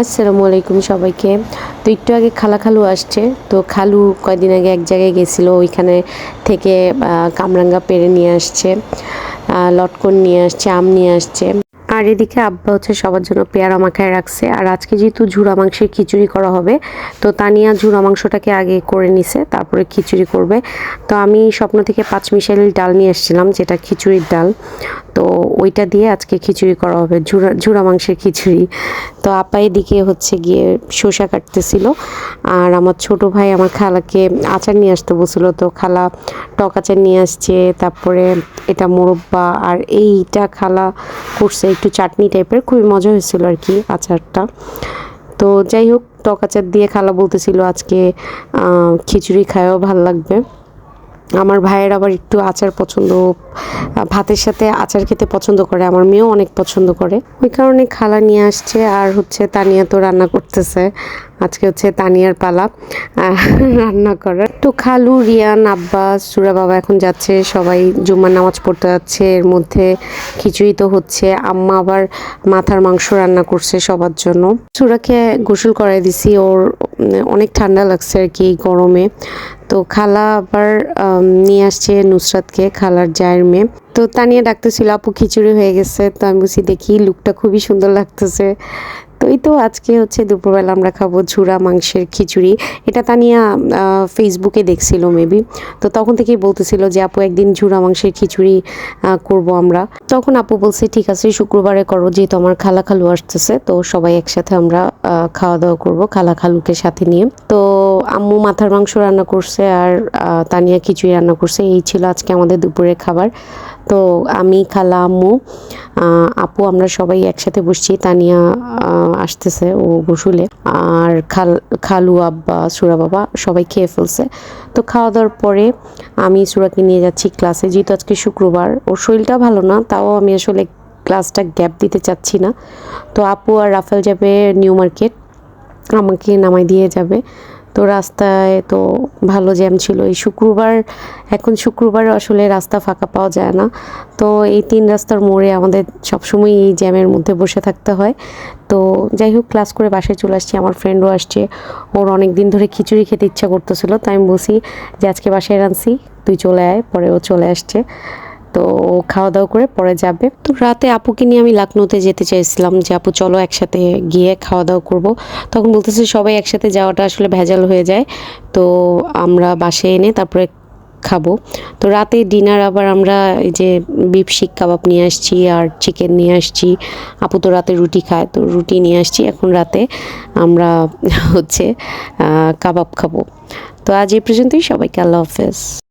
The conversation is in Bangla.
আসসালামু আলাইকুম সবাইকে। তো একটু আগে খালু আসছে। তো খালু কয়দিন আগে এক জায়গায় গেছিল, ওইখানে থেকে কামরাঙ্গা পেড়ে নিয়ে আসছে, লটকন নিয়ে আসছে, আম নিয়ে আসছে। আর এদিকে আব্বা হচ্ছে সবার জন্য পেয়ারা মাখায় রাখছে। আর আজকে যেহেতু ঝুরা মাংসের খিচুড়ি করা হবে, তো তানিয়া ঝুরা মাংসটাকে আগে করে নিছে, তারপরে খিচুড়ি করবে। তো আমি স্বপ্ন থেকে পাঁচমিশালি ডাল নিয়ে এসেছিলাম, যেটা খিচুড়ির ডাল। তো ওইটা দিয়ে আজকে খিচুড়ি করা হবে, ঝুরা মাংসের খিচুড়ি। তো আপা এদিকে হচ্ছে গিয়ে শসা কাটতেছিল। আর আমার ছোট ভাই আমার খালাকে আচার নিয়ে আসতে বলছিল, তো খালা টক আচার নিয়ে আসছে। তারপরে এটা মোরব্বা, আর এইটা খালা করছে একটু চাটনি টাইপের, খুবই মজা হয়েছিল আর কি আচারটা। তো যাই হোক, টক আচার দিয়ে খালা বলতেছিল আজকে খিচুড়ি খায়ও ভাল লাগবে। আমার ভাইয়ের আবার একটু আচার পছন্দ, ভাতের সাথে আচার খেতে পছন্দ করে, আমার মেয়েও অনেক পছন্দ করে। ওই কারণে খালা নিয়ে আসছে। আর হচ্ছে তানিয়া তো রান্না করতেছে, আজকে হচ্ছে তানিয়ার পালা রান্না করার। তো খালু, রিয়ান, আব্বাস, সুরা বাবা এখন যাচ্ছে, সবাই জুম্মার নামাজ পড়তে যাচ্ছে। এর মধ্যে খিচুড়ি তো হচ্ছে, আম্মা আবার মাথার মাংস রান্না করছে সবার জন্য। সুরাকে গোসল করাই দিছি, ওর অনেক ঠান্ডা লাগছে আর কি গরমে। তো খালা আবার নিয়ে আসছে নুসরাতকে, খালার জায়ের মেয়ে। তো তানিয়া ডাকতেছিল আপু খিচুড়ি হয়ে গেছে। তো আমি বলছি দেখি, লুকটা খুবই সুন্দর লাগতেছে। তো এই তো আজকে হচ্ছে দুপুরবেলা আমরা খাবো ঝুরা মাংসের খিচুড়ি। এটা তানিয়া ফেসবুকে দেখছিল মেবি। তো তখন থেকেই বলতেছিল যে আপু একদিন ঝুরা মাংসের খিচুড়ি করব আমরা। তখন আপু বলছে ঠিক আছে শুক্রবারে করো, যেহেতু আমার খালু আসতেছে, তো সবাই একসাথে আমরা খাওয়া দাওয়া করবো খালুকে সাথে নিয়ে। তো আম্মু মাথার মাংস রান্না করছে, আর তানিয়া খিচুড়ি রান্না করছে। এই ছিল আজকে আমাদের দুপুরের খাবার। তো আমি, খালা, আম্মু, আপু আমরা সবাই একসাথে বসছি। তানিয়া আসতেছে, ও গোসলে। আর খালু, আব্বা, সুরা বাবা সবাই খেয়ে ফেলছে। তো খাওয়া দাওয়ার পরে আমি সুরাকে নিয়ে যাচ্ছি ক্লাসে, যেহেতু আজকে শুক্রবার, ওর শরীরটা ভালো না, তাও আমি আসলে ক্লাসটা গ্যাপ দিতে চাচ্ছি না। তো আপু আর রাফেল যাবে নিউ মার্কেট, আমাকে নামাই দিয়ে যাবে। তো রাস্তায় তো ভালো জ্যাম ছিল এই শুক্রবার। এখন শুক্রবার আসলে রাস্তা ফাঁকা পাওয়া যায় না। তো এই তিন রাস্তার মোড়ে আমাদের সবসময় এই জ্যামের মধ্যে বসে থাকতে হয়। তো যাই হোক, ক্লাস করে বাসায় চলে আসছি। আমার ফ্রেন্ডও আসছে, ওর অনেক দিন ধরে খিচুড়ি খেতে ইচ্ছা করতেছিল। তো আমি বলছি যে আজকে বাসায় রাঁধছি, তুই চলে আয়। পরে ও চলে আসছে। তো খাওয়া দাওয়া করে পরে যাবে। তো রাতে আপুকে নিয়ে আমি লখনৌতে যেতে চাইছিলাম, যে আপু চলো একসাথে গিয়ে খাওয়া দাওয়া করব। তখন বলতেছে সবাই একসাথে যাওয়াটা আসলে ভেজাল হয়ে যায়, তো আমরা বাসায় এনে তারপরে খাবো। তো রাতে ডিনার আবার আমরা এই যে বিফ শিক কাবাব নিয়ে আসছি, আর চিকেন নিয়ে আসছি। আপু তো রাতে রুটি খায়, তো রুটি নিয়ে আসছি। এখন রাতে আমরা হচ্ছে কাবাব খাবো। তো আজ এই পর্যন্তই, সবাইকে আল্লাহ হাফেজ।